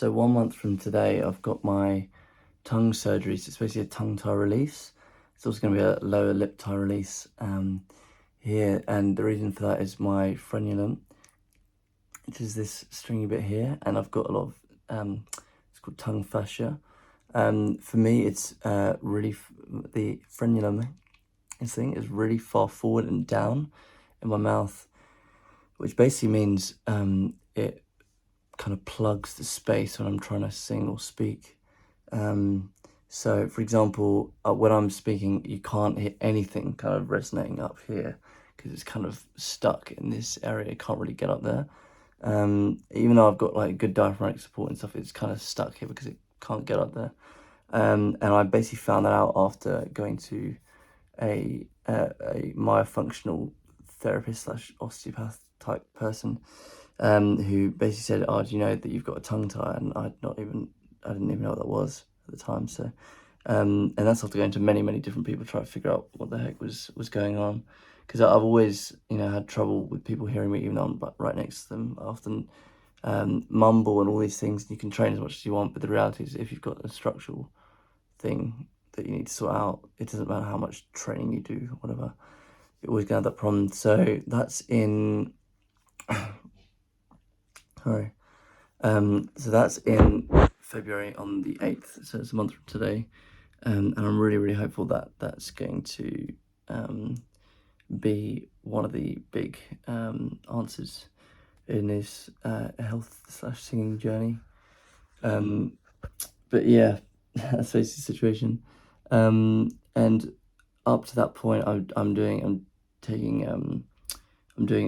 So 1 month from today, I've got my tongue surgery. So it's basically a tongue tie release. It's also going to be a lower lip tie release here. And the reason for that is my frenulum, which is this stringy bit here. And I've got a lot of, it's called tongue fascia. For me, it's really, the frenulum, this thing is really far forward and down in my mouth, which basically means it kind of plugs the space when I'm trying to sing or speak. So, for example, when I'm speaking, you can't hear anything kind of resonating up here because it's kind of stuck in this area. It can't really get up there. Even though I've got like good diaphragmatic support and stuff, it's kind of stuck here because it can't get up there. And I basically found that out after going to a myofunctional therapist / osteopath type person, who basically said, "Oh, do you know that you've got a tongue tie?" And I didn't even know what that was at the time. So, and that's after going to many different people to try to figure out what the heck was going on, because I've always, had trouble with people hearing me even though I'm right next to them. I often mumble and all these things. You can train as much as you want, but the reality is, if you've got a structural thing that you need to sort out, it doesn't matter how much training you do, whatever, you're always gonna have that problem. So that's in sorry. So that's in February on the 8th, so it's a month from today. And I'm really hopeful that that's going to be one of the big answers in this health / singing journey. But yeah, that's basically the situation. And up to that point, I'm doing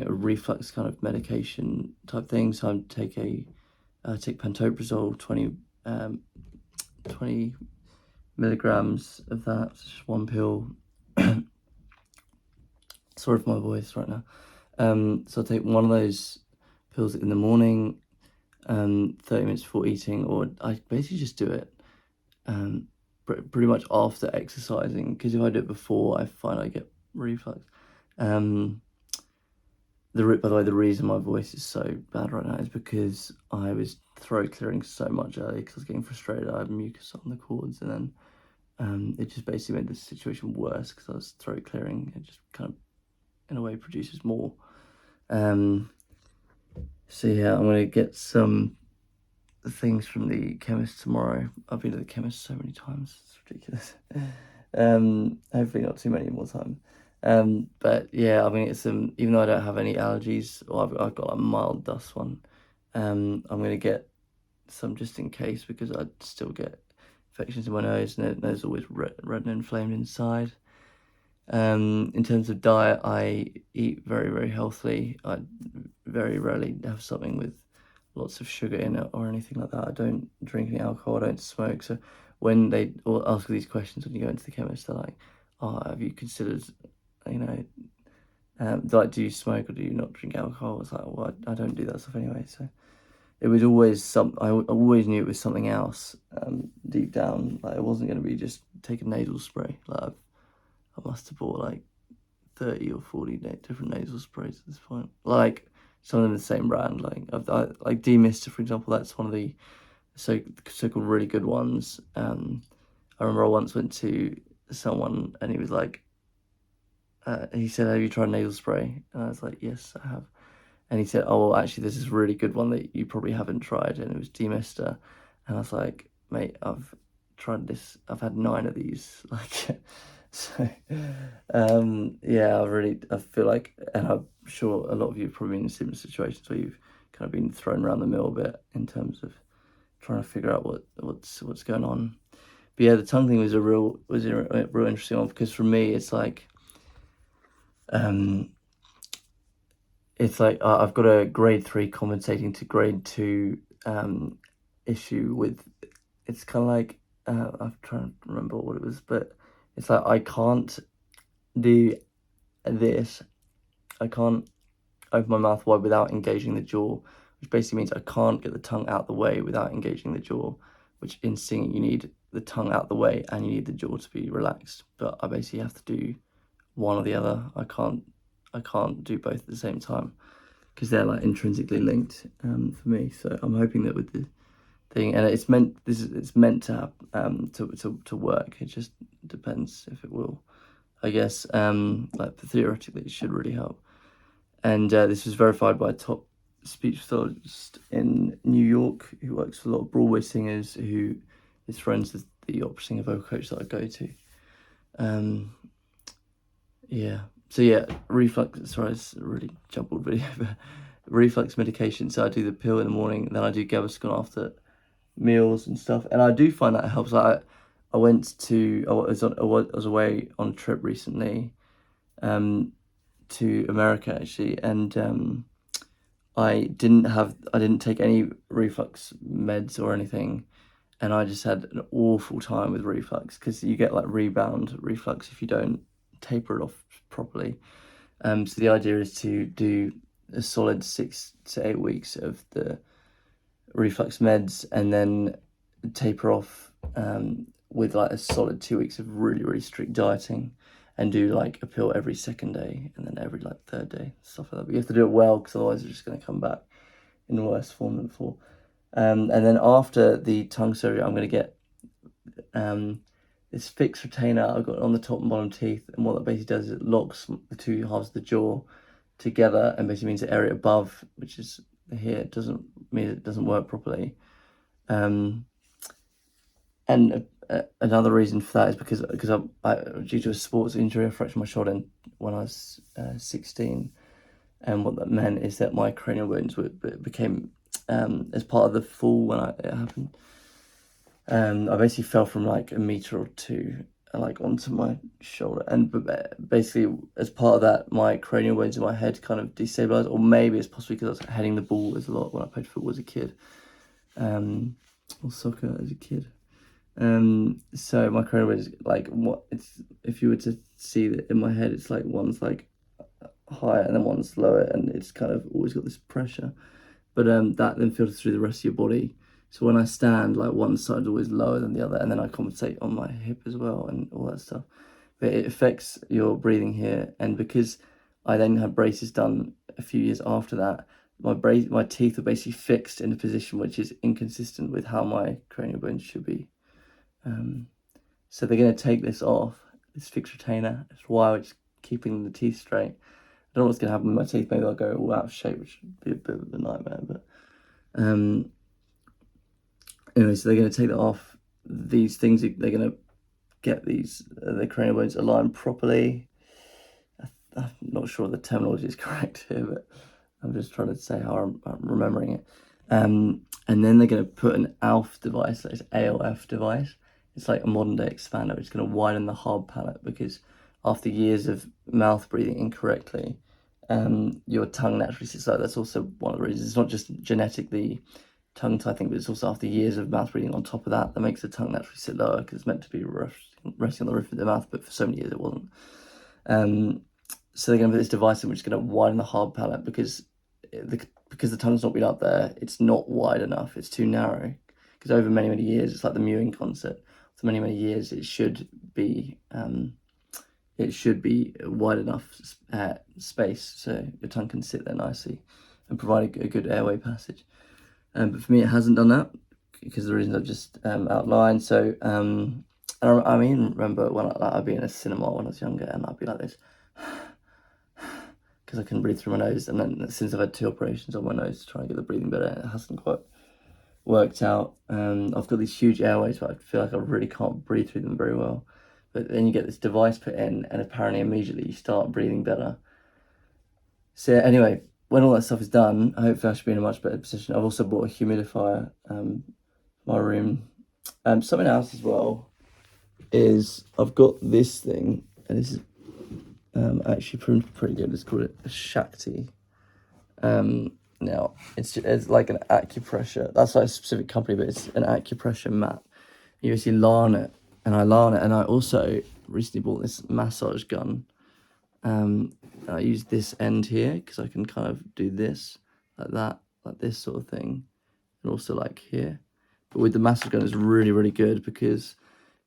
a reflux kind of medication type thing. So I take pantoprazole, 20 milligrams of that. It's just one pill. Sorry for my voice right now. So I take one of those pills in the morning, 30 minutes before eating, or I basically just do it pretty much after exercising, because if I do it before, I find I get reflux. By the way, the reason my voice is so bad right now is because I was throat clearing so much earlier because I was getting frustrated. I had mucus on the cords, and then it just basically made the situation worse because I was throat clearing. It just kind of, in a way, produces more. So yeah, I'm gonna get some things from the chemist tomorrow. I've been to the chemist so many times, it's ridiculous. Hopefully not too many more times. But yeah, I'm gonna get some, even though I don't have any allergies, or I've got a mild dust one. I'm gonna get some just in case, because I still get infections in my nose, and the nose is always red and inflamed inside. In terms of diet, I eat very healthily. I very rarely have something with lots of sugar in it or anything like that. I don't drink any alcohol, I don't smoke. So when they all ask these questions when you go into the chemist, they're like, "Oh, have you considered, do you smoke or do you not drink alcohol?" It's like, well, I don't do that stuff anyway. So it was always I always knew it was something else deep down. Like, it wasn't going to be just take a nasal spray. Like, I must have bought like 30 or 40 different nasal sprays at this point. Like, some of them the same brand. Like D-Mister, for example, that's one of the so-called really good ones. I remember I once went to someone and he was like, he said, "Have you tried nasal spray?" And I was like, "Yes, I have." And he said, "Oh, well, actually, there's this really good one that you probably haven't tried," and it was D-Mister. And I was like, "Mate, I've tried this. I've had 9 of these." Like, so, yeah, I feel like, and I'm sure a lot of you have probably been in similar situations where you've kind of been thrown around the mill a bit in terms of trying to figure out what's going on. But yeah, the tongue thing was a real interesting one, because for me, it's like, I've got a grade 3 compensating to grade 2 issue with, it's kind of like, I'm trying to remember what it was, but it's like I can't do this. I can't open my mouth wide without engaging the jaw, which basically means I can't get the tongue out the way without engaging the jaw, which in singing you need the tongue out the way and you need the jaw to be relaxed. But I basically have to do one or the other. I can't do both at the same time, because they're like intrinsically linked for me. So I'm hoping that with the thing, and it's meant it's meant to have to work. It just depends if it will, I guess. Like theoretically, it should really help. And this was verified by a top speech pathologist in New York who works for a lot of Broadway singers, who is friends with the opera singer vocal coach that I go to. Yeah. So yeah, reflux. Sorry, it's a really jumbled video, but reflux medication. So I do the pill in the morning, and then I do Gaviscon after meals and stuff, and I do find that helps. Like I was away on a trip recently, to America actually, and I didn't take any reflux meds or anything, and I just had an awful time with reflux, because you get like rebound reflux if you don't taper it off properly. So the idea is to do a solid 6 to 8 weeks of the reflux meds, and then taper off with like a solid 2 weeks of really, really strict dieting, and do like a pill every second day, and then every like third day, stuff like that. But you have to do it well, because otherwise it's just going to come back in worse form than before. And then after the tongue surgery, I'm going to get this fixed retainer I've got on the top and bottom teeth, and what that basically does is it locks the two halves of the jaw together, and basically means the area above, which is here, it doesn't mean it doesn't work properly. And another reason for that is because I due to a sports injury, I fractured my shoulder when I was 16, and what that meant is that my cranial bones became as part of the fall when it happened. I basically fell from like a meter or two, like onto my shoulder, and basically as part of that, my cranial bones in my head kind of destabilized, or maybe it's possibly because I was heading the ball as a lot when I played football as a kid, or soccer as a kid. So my cranial bones, like, if you were to see that in my head, it's like one's like higher and then one's lower, and it's kind of always got this pressure, but that then filters through the rest of your body. So when I stand, like, one side's always lower than the other, and then I compensate on my hip as well and all that stuff. But it affects your breathing here, and because I then had braces done a few years after that, my teeth are basically fixed in a position which is inconsistent with how my cranial bones should be. So they're going to take this off, this fixed retainer, while it's keeping the teeth straight. I don't know what's going to happen with my teeth. Maybe I'll go all out of shape, which would be a bit of a nightmare. But anyway, so they're going to take that off. These things, they're going to get the cranial bones aligned properly. I'm not sure the terminology is correct here, but I'm just trying to say how I'm remembering it. And then they're going to put an ALF device, that is ALF device. It's like a modern day expander. It's going to widen the hard palate, because after years of mouth breathing incorrectly, your tongue naturally sits low. That's also one of the reasons. It's not just genetically tongue tie thing, but it's also after years of mouth breathing on top of that makes the tongue naturally sit lower, because it's meant to be resting on the roof of the mouth, but for so many years it wasn't. So they're going to put this device in which is going to widen the hard palate, because the tongue's not been up there, it's not wide enough, it's too narrow. Because over many, many years, it's like the mewing concept. For many, many years, it should be wide enough space so your tongue can sit there nicely and provide a good airway passage. But for me, it hasn't done that, because of the reasons I've just outlined. So, and I mean, remember when I'd be in a cinema when I was younger, and I'd be like this, because I couldn't breathe through my nose. And then since I've had 2 operations on my nose to try and get the breathing better, it hasn't quite worked out. I've got these huge airways, but I feel like I really can't breathe through them very well. But then you get this device put in, and apparently immediately you start breathing better. So anyway, when all that stuff is done, hopefully I should be in a much better position. I've also bought a humidifier for my room. Something else as well is I've got this thing, and this is actually proven pretty good. It's called a Shakti. Now it's like an acupressure. That's like a specific company, but it's an acupressure mat. You basically lie on it, and I lie on it. And I also recently bought this massage gun. I use this end here because I can kind of do this, like that, like this sort of thing, and also like here. But with the massage gun, it's really, really good, because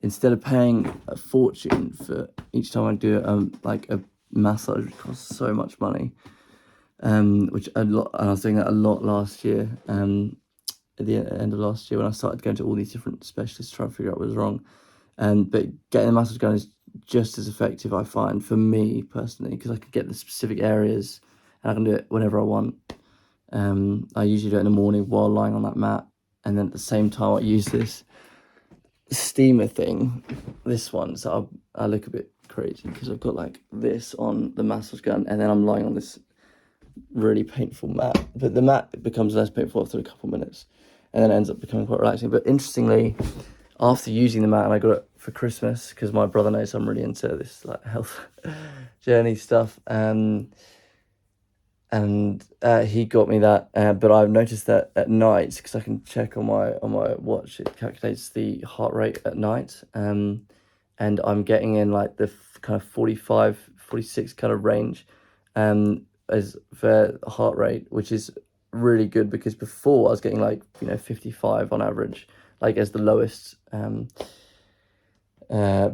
instead of paying a fortune for each time I do like a massage, which costs so much money, which a lot, and I was doing that a lot last year, at the end of last year when I started going to all these different specialists trying to figure out what was wrong. But getting the massage gun is just as effective, I find, for me personally, because I can get the specific areas and I can do it whenever I want. I usually do it in the morning while lying on that mat, and then at the same time I use this steamer thing, this one, so I look a bit crazy because I've got like this on the massage gun, and then I'm lying on this really painful mat, but the mat becomes less painful after a couple minutes, and then it ends up becoming quite relaxing. But interestingly, after using the mat, and I got it for Christmas because my brother knows I'm really into this like health journey stuff, and he got me that, but I've noticed that at night, because I can check on my watch, it calculates the heart rate at night, and I'm getting in like the kind of 45, 46 kind of range, as for heart rate, which is really good, because before I was getting like 55 on average, like as the lowest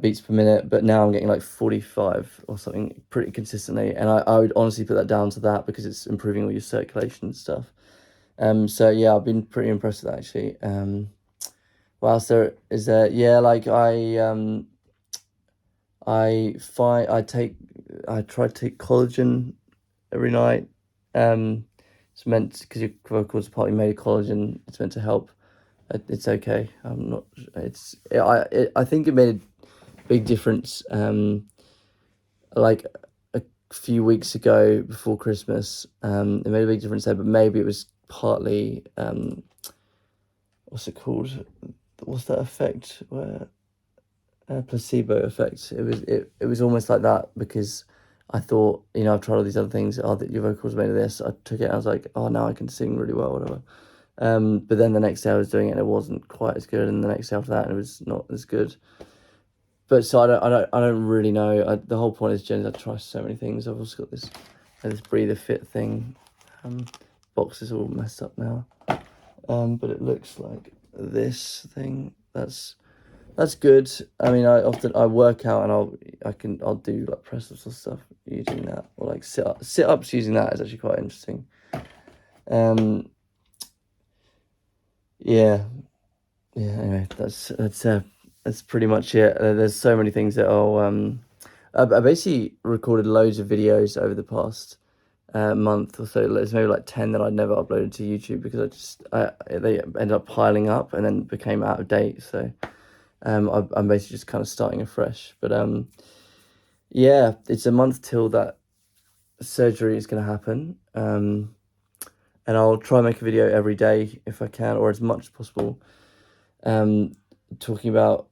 beats per minute, but now I'm getting like 45 or something pretty consistently, and I would honestly put that down to that, because it's improving all your circulation and stuff. So yeah, I've been pretty impressed with that, actually. What else there is there? Yeah, like I try to take collagen every night. It's meant, because your vocals are partly made of collagen, it's meant to help. It's okay. I'm not. I think it made a big difference. Like a few weeks ago before Christmas, it made a big difference there. But maybe it was partly what's it called? What's that effect? Where placebo effect. It was almost like that, because I thought, I've tried all these other things. Oh, that your vocals are made of this. I took it. And I was like, oh, now I can sing really well, whatever. But then the next day I was doing it and it wasn't quite as good, and the next day after that it was not as good. But so I don't really know. The whole point is, generally, I try so many things. I've also got this Breather Fit thing. Box is all messed up now. But it looks like this thing. That's good. I mean, I work out, and I'll do like press ups or stuff using that, or like sit ups using that is actually quite interesting. Yeah. Anyway, that's pretty much it. There's so many things that I basically recorded loads of videos over the past month or so. There's maybe like 10 that I'd never uploaded to YouTube, because they ended up piling up and then became out of date. So I'm basically just kind of starting afresh. But yeah, it's a month till that surgery is going to happen. And I'll try and make a video every day if I can, or as much as possible, talking about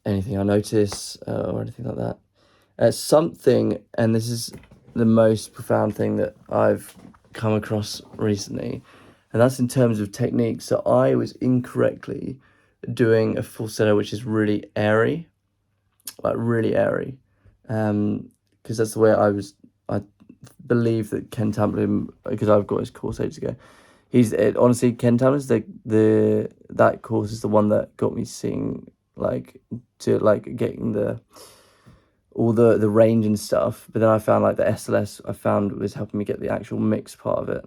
anything I notice or anything like that. Something, and this is the most profound thing that I've come across recently, and that's in terms of technique. So I was incorrectly doing a falsetto which is really airy, like really airy, because that's the way I believe that Ken Tamplin, because I've got his course ages ago, honestly, Ken Tamplin's that course is the one that got me seeing, like, to like getting all the range and stuff. But then I found like the SLS I found was helping me get the actual mix part of it.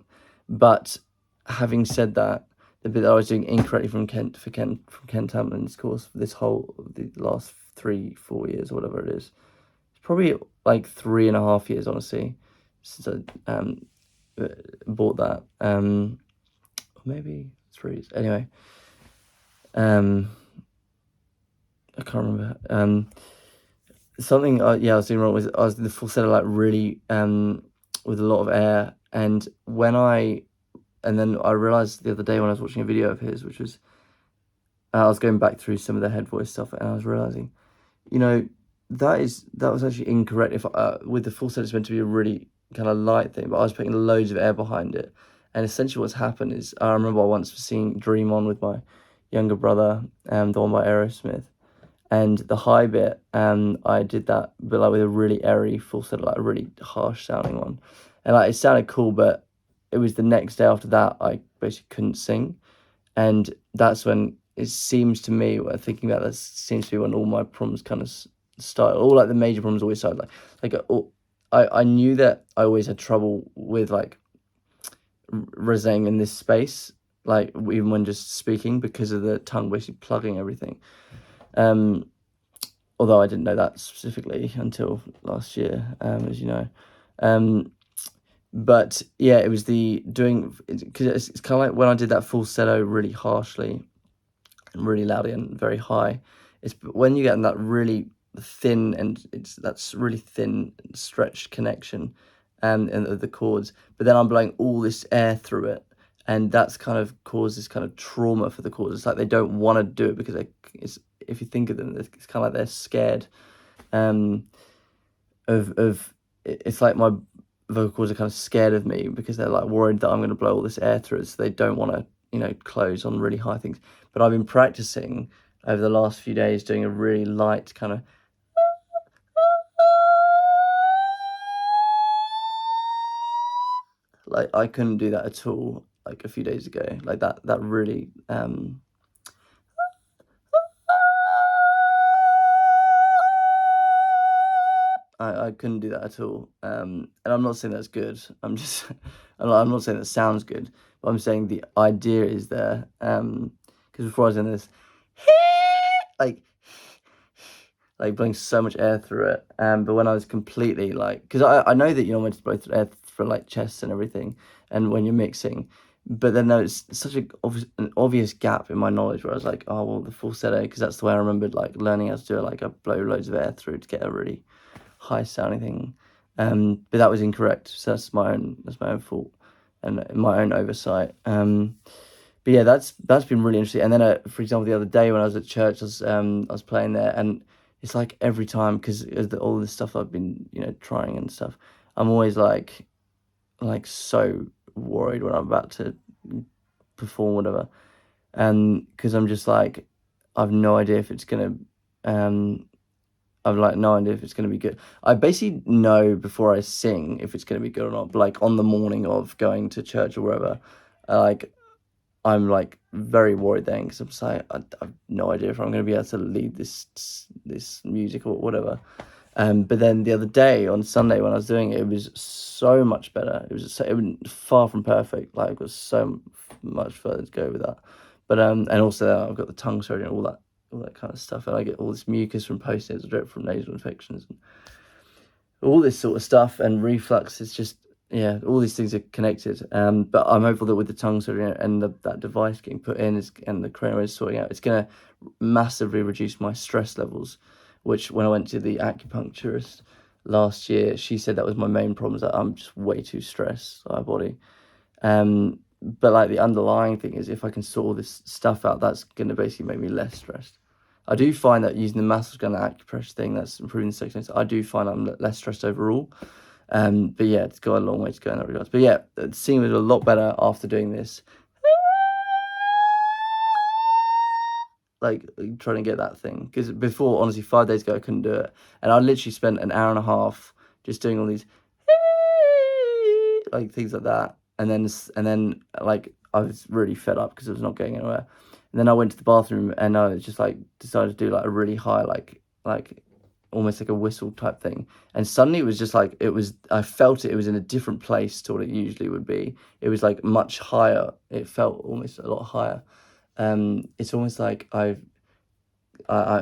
But having said that, the bit that I was doing incorrectly from Ken Tamplin's course for the last 3-4 years or whatever it is, it's probably like 3.5 years, honestly, since I bought that. Or maybe 3. Anyway, I can't remember. Something I was doing wrong was I was doing the falsetto like really with a lot of air, and then I realized the other day when I was watching a video of his, which was I was going back through some of the head voice stuff, and I was realizing, that was actually incorrect. If with the falsetto, it's meant to be a really kind of light thing, but I was putting loads of air behind it, and essentially what's happened is, I remember I once seeing Dream On with my younger brother, the one by Aerosmith, and the high bit, I did that, but like with a really airy falsetto, like a really harsh sounding one, and like it sounded cool, but it was the next day after that I basically couldn't sing, and that's when it seems to me, thinking about this, seems to be when all my problems kind of started. All like the major problems always started. I knew that I always had trouble with like resonating in this space, like even when just speaking, because of the tongue basically plugging everything. Although I didn't know that specifically until last year, as you know. But yeah, it was the doing, because it's kind of like when I did that falsetto really harshly and really loudly and very high. It's when you get in that really thin, and that's really thin stretched connection, and the chords. But then I'm blowing all this air through it, and that's kind of causes kind of trauma for the chords. It's like they don't want to do it because if you think of them, it's kind of like they're scared, of it's like my vocal cords are kind of scared of me because they're like worried that I'm going to blow all this air through it, so they don't want to, close on really high things. But I've been practicing over the last few days doing a really light kind of, like I couldn't do that at all like a few days ago. Like that really I couldn't do that at all. And I'm not saying that's good. I'm not saying that sounds good, but I'm saying the idea is there. Because before I was in this, like, blowing so much air through it. But when I was completely like, because I know that you're meant to blow through air for like chests and everything, and when you're mixing. But then there was such an obvious gap in my knowledge where I was like, oh well, the falsetto, because that's the way I remembered like learning how to do it. Like I blow loads of air through to get a really high sounding thing, but that was incorrect. So that's my own fault and my own oversight. But yeah, that's been really interesting. And then, for example, the other day when I was at church, I was playing there, and it's like every time, because all this stuff I've been trying and stuff, I'm always like so worried when I'm about to perform whatever, because I'm just like I've no idea if it's gonna I've like no idea if it's going to be good. I basically know before I sing if it's going to be good or not. But like on the morning of going to church or wherever, like I'm like very worried then, because I'm just like I've no idea if I'm going to be able to lead this music or whatever. But then the other day on Sunday when I was doing it, it was so much better. It was far from perfect. Like it was so much further to go with that. But and also I've got the tongue surgery and all that kind of stuff, and I get all this mucus from post-nasal drip from nasal infections and all this sort of stuff, and reflux. It's just, yeah, all these things are connected. But I'm hopeful that with the tongue surgery and that device getting put in and the cranial is sorting out, it's going to massively reduce my stress levels, which when I went to the acupuncturist last year, she said that was my main problem, is that I'm just way too stressed by my body. But like the underlying thing is if I can sort all this stuff out, that's going to basically make me less stressed. I do find that using the massage gun, the acupressure thing, that's improving the circulation. I do find I'm less stressed overall. But yeah, it's got a long way to go in that regard. But yeah, singing was a lot better after doing this. Like trying to get that thing, because before, honestly, 5 days ago I couldn't do it, and I literally spent an hour and a half just doing all these like things like that, and then like I was really fed up because it was not going anywhere. And then I went to the bathroom and I just like decided to do like a really high like almost like a whistle type thing, and suddenly it was just like I felt it was in a different place to what it usually would be. It was like much higher. It felt almost a lot higher. It's almost like my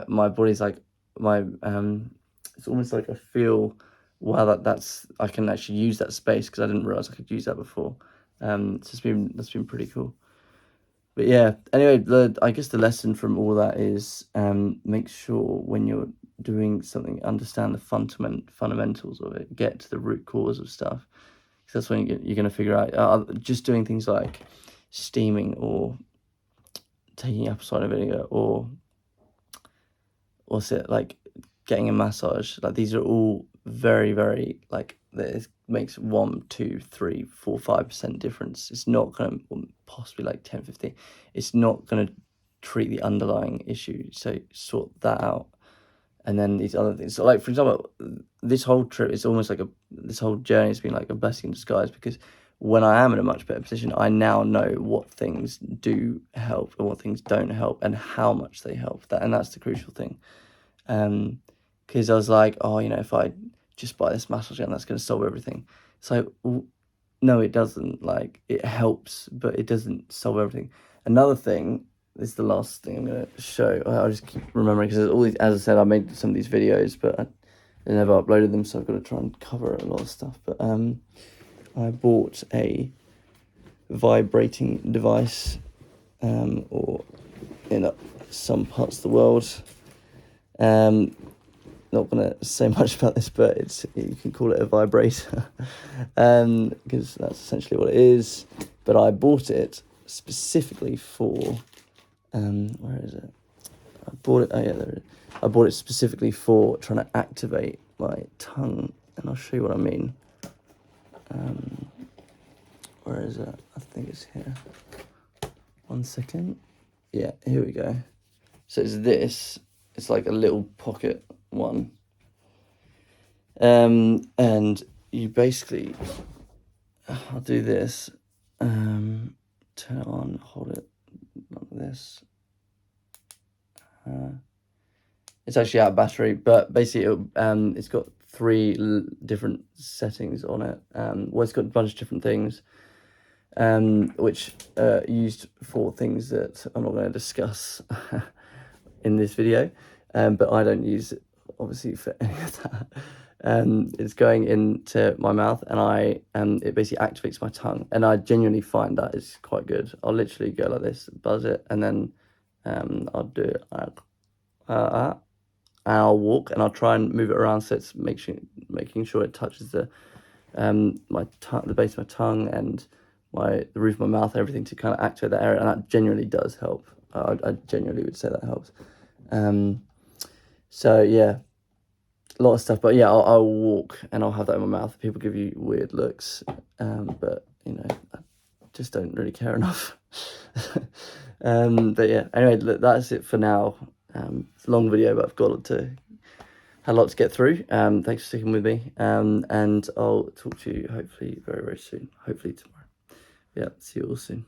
body's like it's almost like I feel, wow, that's I can actually use that space, because I didn't realize I could use that before. That's been pretty cool. But yeah, anyway, I guess the lesson from all that is make sure when you're doing something, understand the fundamentals of it, get to the root cause of stuff, because that's when you're going to figure out. Just doing things like steaming or taking apple cider vinegar or what's it like, getting a massage, like these are all very, very like, it makes 1, 2, 3, 4, 5% difference. It's not going to, possibly like 10, 15, it's not going to treat the underlying issue, so sort that out. And then these other things, so like for example, this whole trip is almost like this whole journey has been like a blessing in disguise, because when I am in a much better position, I now know what things do help and what things don't help and how much they help. And that's the crucial thing. Because I was like, oh, if I just buy this massage gun, that's going to solve everything. So no, it doesn't. Like, it helps, but it doesn't solve everything. Another thing, this is the last thing I'm going to show. I just keep remembering, because all these, as I said, I made some of these videos, but I never uploaded them, so I've got to try and cover a lot of stuff. But I bought a vibrating device, or in some parts of the world. Not going to say much about this, but you can call it a vibrator, because that's essentially what it is. But I bought it specifically for, where is it? I bought it, oh yeah, there it is. I bought it specifically for trying to activate my tongue, and I'll show you what I mean. Where is it? I think it's here. 1 second. Yeah, here we go. So it's this. It's like a little pocket one. And you basically, I'll do this. Turn it on, hold it like this. It's actually out of battery, but basically it's got 3 different settings on it. Well, it's got a bunch of different things, which are used for things that I'm not going to discuss in this video, but I don't use it obviously for any of that. It's going into my mouth, and it basically activates my tongue, and I genuinely find that is quite good. I'll literally go like this, buzz it, and then I'll do it like and I'll walk, and I'll try and move it around so it's making sure it touches the my tongue, the base of my tongue, and the roof of my mouth, everything, to kind of activate that area, and that genuinely does help. I genuinely would say that helps. So yeah, a lot of stuff, but yeah, I'll walk and I'll have that in my mouth. People give you weird looks, but you know, I just don't really care enough. But yeah, anyway, look, that's it for now. It's a long video, but I've had a lot to get through. Thanks for sticking with me, and I'll talk to you hopefully very, very soon. Hopefully tomorrow. Yeah, see you all soon.